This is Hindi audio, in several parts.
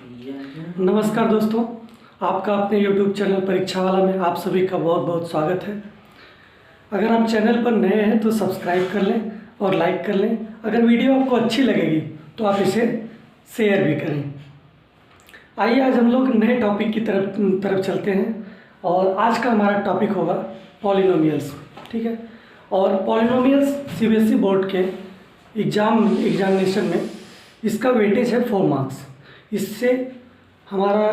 नमस्कार दोस्तों, आपका अपने YouTube चैनल परीक्षा वाला में आप सभी का बहुत बहुत स्वागत है। अगर आप चैनल पर नए हैं तो सब्सक्राइब कर लें और लाइक कर लें। अगर वीडियो आपको अच्छी लगेगी तो आप इसे शेयर भी करें। आइए आज हम लोग नए टॉपिक की तरफ चलते हैं और आज का हमारा टॉपिक होगा पॉलिनोमियल्स। ठीक है, और पॉलिनोमियल्स CBSE बोर्ड के एग्जामिनेशन में इसका वेटेज है 4 मार्क्स। इससे हमारा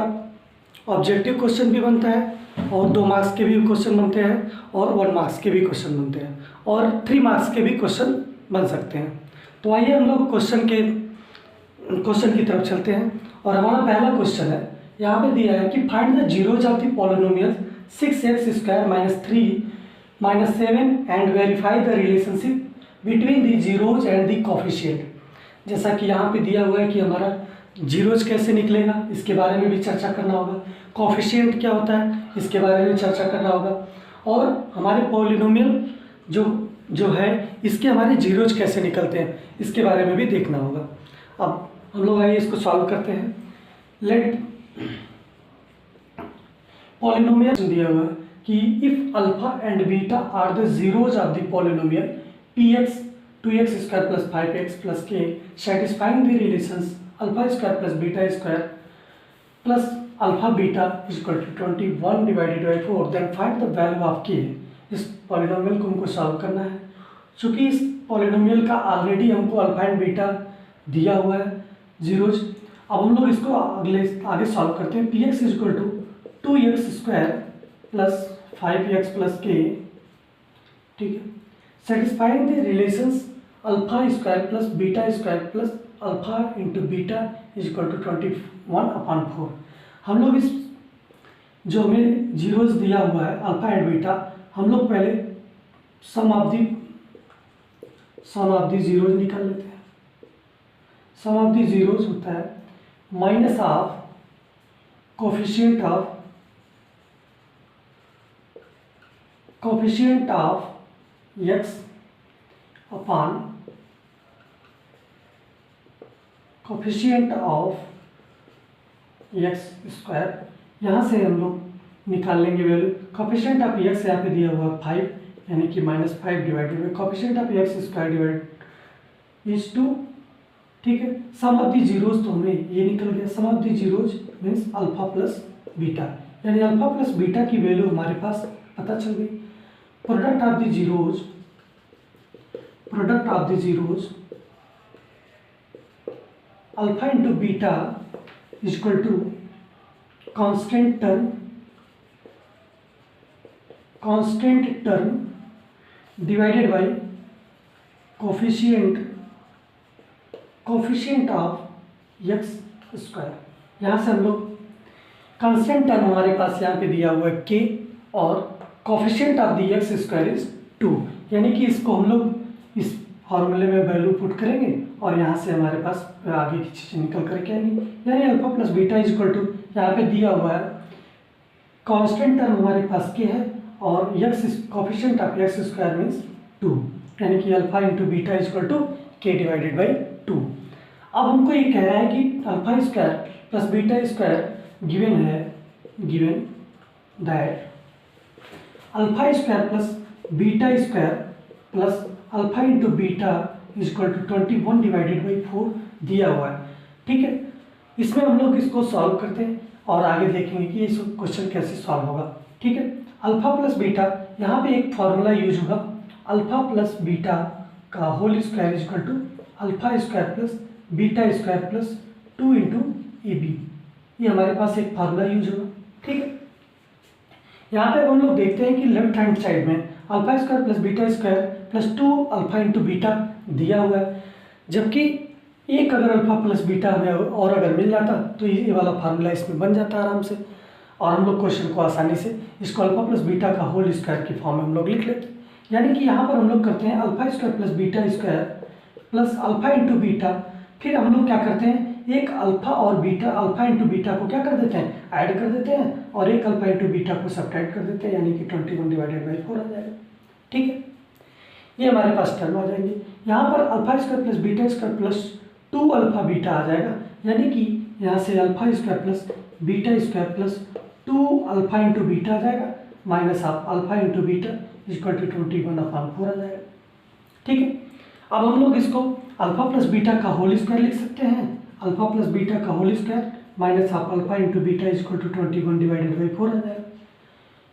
ऑब्जेक्टिव क्वेश्चन भी बनता है और 2 मार्क्स के भी क्वेश्चन बनते हैं और 1 मार्क्स के भी क्वेश्चन बनते हैं और 3 मार्क्स के भी क्वेश्चन बन सकते हैं। तो आइए हम लोग क्वेश्चन की तरफ चलते हैं और हमारा पहला क्वेश्चन है, यहाँ पे दिया है कि find the zeros of the polynomial 6x² - 3 - 7 and verify the relationship between the zeros and the coefficient. जैसा कि यहाँ पे दिया हुआ है कि हमारा जीरोज कैसे निकलेगा, इसके बारे में भी चर्चा करना होगा। कोफिशिएंट क्या होता है, इसके बारे में चर्चा करना होगा। और हमारे पॉलिनोमियल जो है इसके हमारे जीरोज कैसे निकलते हैं, इसके बारे में भी देखना होगा। अब हम लोग आइए इसको सॉल्व करते हैं। लेट पॉलिनोमियल दिया हुआ है कि if alpha and beta are the zeros of the polynomial px 2x² + 5x + k satisfying the relations α² + β² plus alpha beta = 21/4, then find the value of k। इस पॉलिनोमियल को हमको सॉल्व करना है। चूँकि इस पॉलिनोमियल का ऑलरेडी हमको अल्फा एंड बीटा दिया हुआ है जीरोज। अब हम लोग इसको आगे सॉल्व करते हैं। px = 2x² + 5x + k। ठीक है, satisfying the relations α² + β² plus alpha into beta = 21/4। हम लोग इस जो हमें जीरोज दिया हुआ है अल्फा एंड बीटा, हम लोग पहले सम ऑफ द जीरोज निकाल लेते हैं। सम ऑफ द जीरोज होता है minus of coefficient of x upon coefficient of x²। यहाँ से हम लोग निकाल लेंगे वैल्यू। कोफिशिएंट ऑफ x यहाँ पे दिया हुआ 5, यानी कि -5 divided by coefficient of x² divide is 2। ठीक है, सम ऑफ द जीरोज तो हमें ये निकल गया। Sum of the zeros means alpha plus beta, यानी अल्फा प्लस बीटा की वैल्यू हमारे पास पता चल गई। Product of the zeros alpha into beta equal to constant term divided by coefficient of x²। यहाँ से हम लोग कांस्टेंट टर्म हमारे पास यहाँ पे दिया हुआ है k और coefficient of the x² is 2, यानी कि इसको हम लोग इस फॉर्मूले में वैल्यू पुट करेंगे और यहाँ से हमारे पास आगे की चीज़ें निकल करके आएंगी। यानी alpha plus beta equal to यहाँ पे दिया हुआ है कांस्टेंट टर्म हमारे पास के है और कोफिशिएंट ऑफ x² मीन्स 2, यानी कि alpha into beta equal to k divided by 2। अब हमको ये कह रहा है कि α² + β² given that α² + β² plus alpha into beta equal to 21/4 दिया हुआ है। ठीक है, इसमें हम लोग इसको सॉल्व करते हैं और आगे देखेंगे कि ये क्वेश्चन कैसे सॉल्व होगा। ठीक है, अल्फा प्लस बीटा, यहाँ पे एक फॉर्मूला यूज होगा, अल्फा प्लस बीटा का whole square equal to α² plus β² plus 2 into AB। ये हमारे पास एक फार्मूला यूज होगा। ठीक है, यहाँ पे हम लोग देखते हैं कि लेफ्ट हैंड साइड में α² + β² प्लस 2 अल्फा इंटू बीटा दिया हुआ है, जबकि एक अगर अल्फा प्लस बीटा हमें और अगर मिल जाता तो ये वाला फार्मूला इसमें बन जाता आराम से और हम लोग क्वेश्चन को आसानी से इसको अल्फा प्लस बीटा का होल स्क्वायर की फॉर्म में हम लोग लिख लेते हैं। यानी कि यहाँ पर हम लोग करते हैं α² + β² प्लस अल्फा इंटू बीटा, फिर हम लोग क्या करते हैं, एक अल्फा और बीटा, अल्फा इंटू बीटा को क्या कर देते हैं, ऐड कर देते हैं और एक अल्फा इंटू बीटा को सब्ट्रैक्ट कर देते हैं, यानी कि 21/4 आ जाएगा। ठीक है, ये हमारे पास टर्म आ जाएंगे। यहाँ पर α² + β² प्लस 2 अल्फा बीटा आ जाएगा, यानी कि यहाँ से alpha square plus beta square plus 2 alpha into beta आ जाएगा माइनस आप alpha into beta equal to 21/4 आ जाएगा। ठीक है, अब हम लोग इसको अल्फा प्लस बीटा का होल स्क्वायर लिख सकते हैं। अल्फा प्लस बीटा का होल स्क्वायर माइनस आप alpha into beta equal to 21/4 आ जाएगा।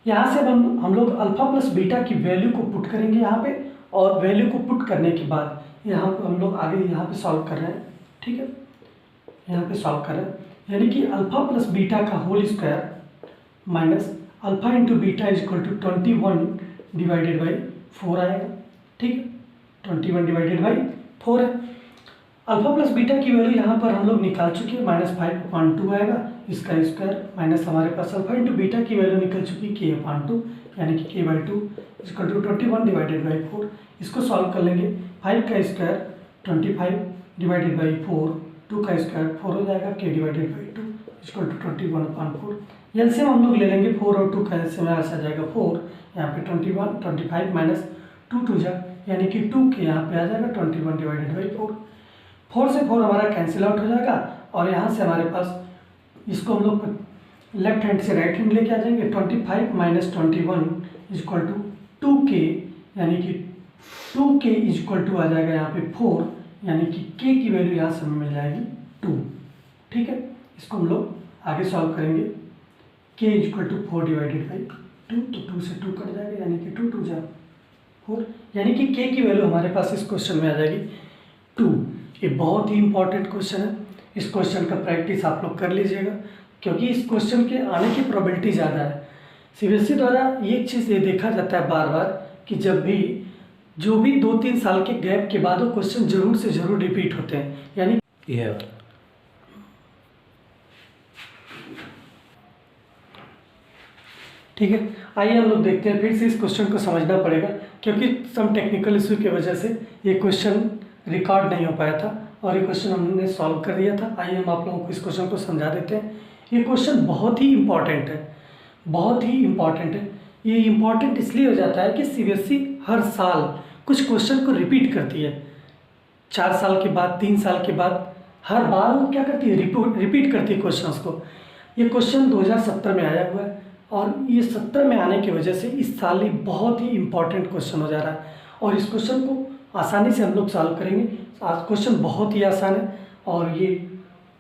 यहाँ से हम लोग अल्फा प्लस बीटा की वैल्यू को पुट करेंगे यहाँ पे, और वैल्यू को पुट करने के बाद यहाँ पे हम लोग आगे यहाँ पे सॉल्व कर रहे हैं। ठीक है, यहाँ पे सॉल्व कर रहे हैं, यानी कि अल्फा प्लस बीटा का whole square minus alpha into beta equal to 21/4 आएगा। ठीक है, 21/4 है। अल्फा प्लस बीटा की वैल्यू यहाँ पर हम लोग निकाल चुके हैं, -5/2 आएगा इसका स्क्वायर माइनस हमारे पास अल्फा इंटू बीटा की वैल्यू निकल चुकी है k/2 यानी कि k/2 इक्वल टू 21/4। इसको सॉल्व कर लेंगे, 5 का स्क्वायर 25/4, 2 का स्क्वायर 4 हो जाएगा, k/2 इक्वल टू 21/4। एलसीएम हम लोग ले लेंगे, 4 और 2 का एलसीएम यहाँ से आ जाएगा 4, यहाँ पे 25 माइनस 2 2 जा यानी कि 2 के यहाँ पे आ जाएगा 21/4। 4 से 4 हमारा कैंसिल आउट हो जाएगा, और यहाँ से हमारे पास इसको हम लोग लेफ्ट हैंड से राइट हैंड लेके आ जाएंगे। 25 माइनस 21 इक्वल टू 2k यानी कि 2k इक्वल टू आ जाएगा यहाँ पे 4, यानी कि k की वैल्यू यहाँ से हमें मिल जाएगी 2। ठीक है, इसको हम लोग आगे सॉल्व करेंगे। k इक्वल टू 4/2, तो 2 से 2 कट जाएगा यानी कि 2 2 जा 4, यानी कि k की वैल्यू हमारे पास इस क्वेश्चन में आ जाएगी 2। ये बहुत ही इंपॉर्टेंट क्वेश्चन है, इस क्वेश्चन का प्रैक्टिस आप लोग कर लीजिएगा, क्योंकि इस क्वेश्चन के आने की प्रोबेबिलिटी ज़्यादा है। सीबीएसई द्वारा ये चीज़ ये देखा जाता है बार बार कि जब भी जो भी 2-3 साल के गैप के बाद वो क्वेश्चन जरूर से जरूर रिपीट होते हैं, यानी ये ठीक है। आइए हम लोग देखते हैं, फिर से इस क्वेश्चन को समझना पड़ेगा, क्योंकि सम टेक्निकल इशू की वजह से ये क्वेश्चन रिकॉर्ड नहीं हो पाया था और ये क्वेश्चन हमने सॉल्व कर दिया था। आइए हम आप लोगों को इस क्वेश्चन को समझा देते हैं। ये क्वेश्चन बहुत ही इम्पॉर्टेंट है, बहुत ही इम्पॉर्टेंट है। ये इम्पॉर्टेंट इसलिए हो जाता है कि सीबीएसई हर साल कुछ क्वेश्चन को रिपीट करती है। 4 साल के बाद, 3 साल के बाद, हर बार वो क्या करती है, रिपीट करती है क्वेश्चंस को। ये क्वेश्चन 2017 में आया हुआ है, और ये 17 में आने की वजह से इस साल ये बहुत ही इम्पॉर्टेंट क्वेश्चन हो जा रहा है, और इस क्वेश्चन को आसानी से हम लोग सॉल्व करेंगे। क्वेश्चन बहुत ही आसान है, और ये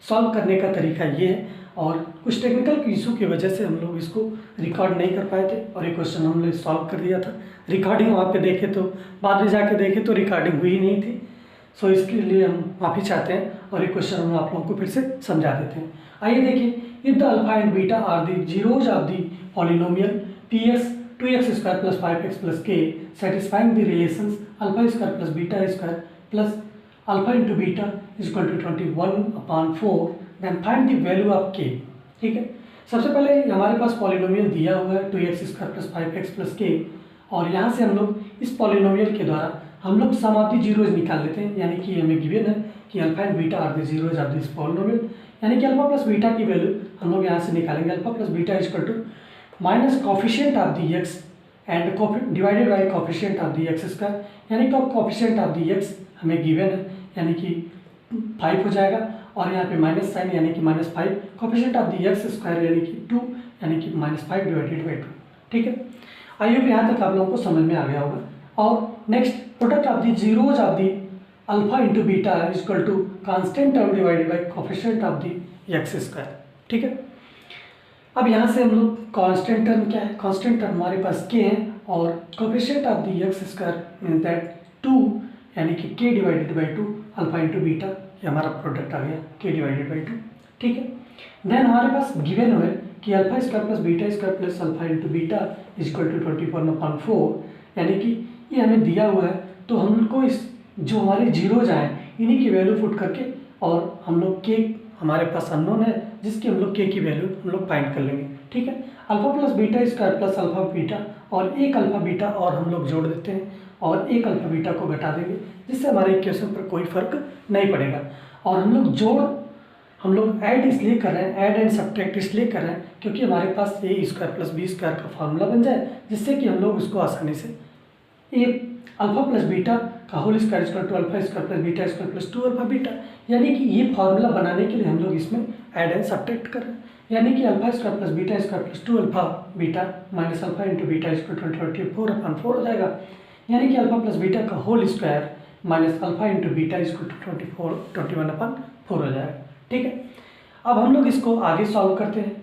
सॉल्व करने का तरीका ये है, और कुछ टेक्निकल इशू की वजह से हम लोग इसको रिकॉर्ड नहीं कर पाए थे, और ये क्वेश्चन हमने सॉल्व कर दिया था। रिकॉर्डिंग वहाँ पे देखे तो, बाद में जाके देखे तो रिकॉर्डिंग हुई नहीं थी, सो इसके लिए हम माफ़ी चाहते हैं, और ये क्वेश्चन हम आप लोगों को फिर से समझा देते हैं। आइए देखिए, if the alpha and beta are the zeros of the polynomial px 2x square plus 5x plus k satisfying the relations alpha square plus beta square plus alpha into beta equal to 21/4, then find the value of k। ठीक है, सबसे पहले हमारे पास पॉलिनोमियल दिया हुआ है 2x square plus 5x plus k, और यहाँ से हम लोग इस पॉलिनोमियल के द्वारा हम लोग सम ऑफ द जीरोज निकाल लेते हैं, यानी कि हमें गिवन है कि alpha and beta are the zeros of this polynomial, यानी कि अल्फा प्लस बीटा की वैल्यू हम लोग यहाँ से निकालेंगे। Alpha plus beta equal to minus coefficient of the x and divided by coefficient of the x square, यानी कि कॉफिशिएंट ऑफ दी एक्स हमें गिवन है, यानी कि 5 हो जाएगा, और यहाँ पे माइनस साइन यानी कि -5, coefficient of the x square यानी कि 2 यानी कि -5/2। ठीक है, आई होप यहाँ तक आप लोगों को समझ में आ गया होगा। और next, product of the zeros of the alpha into beta equal to constant term divided by coefficient of the x square. ठीक है, अब यहाँ से हम लोग कांस्टेंट टर्म क्या है, कांस्टेंट टर्म हमारे पास k है, और coefficient of the x square means that 2 यानी कि k divided by 2 alpha into beta, ये हमारा प्रोडक्ट आ गया k डिवाइडेड बाई 2। ठीक है, देन हमारे पास गिवन हुए कि alpha square plus beta square plus alpha into beta equal to 21/4, यानी कि ये हमें दिया हुआ है, तो हमको इस जो हमारे जीरोज आए इन्हीं की वैल्यू पुट करके, और हम लोग k हमारे पास अननोन है जिसकी हम लोग k की वैल्यू हम लोग फाइंड कर लेंगे। ठीक है, alpha plus beta square plus alpha beta, और एक अल्फा बीटा और हम लोग जोड़ देते हैं, और एक अल्फा बीटा को घटा देंगे, जिससे हमारे इक्वेशन पर कोई फर्क नहीं पड़ेगा। और हम लोग ऐड इसलिए कर रहे हैं, ऐड एंड सब्ट्रैक्ट इसलिए कर रहे हैं क्योंकि हमारे पास a square plus b square का फार्मूला बन जाए, जिससे कि हम लोग उसको आसानी से एक अल्फा प्लस बीटा का whole square equal to alpha square plus beta square plus 2 alpha beta. यानी कि ये फॉर्मूला बनाने के लिए हम लोग इसमें ऐड एंड सब्ट्रैक्ट कर रहे हैं। यानी कि alpha square plus beta square plus 2 alpha beta minus alpha into beta equal to 24/4 हो जाएगा। यानी कि अल्फा प्लस बीटा का whole square minus alpha into beta equal to 21/4 हो जाएगा। ठीक है, अब हम लोग इसको आगे सॉल्व करते हैं।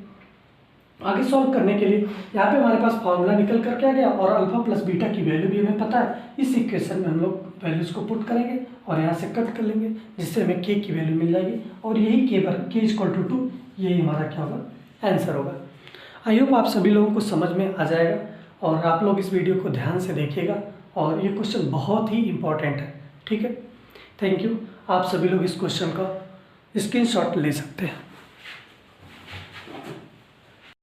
आगे सॉल्व करने के लिए यहाँ पे हमारे पास फॉर्मूला निकल कर क्या गया और अल्फा प्लस बीटा की वैल्यू भी हमें पता है। इस इक्वेशन में हम लोग वैल्यूज़ को पुट करेंगे और यहाँ से कट कर लेंगे, जिससे हमें के की वैल्यू मिल जाएगी और यही के इक्वल टू 2 यही हमारा क्या होगा, आंसर होगा। आई होप आप सभी लोगों को समझ में आ जाएगा और आप लोग इस वीडियो को ध्यान से देखिएगा और ये क्वेश्चन बहुत ही इंपॉर्टेंट है। ठीक है, थैंक यू। आप सभी लोग इस क्वेश्चन का स्क्रीनशॉट ले सकते हैं।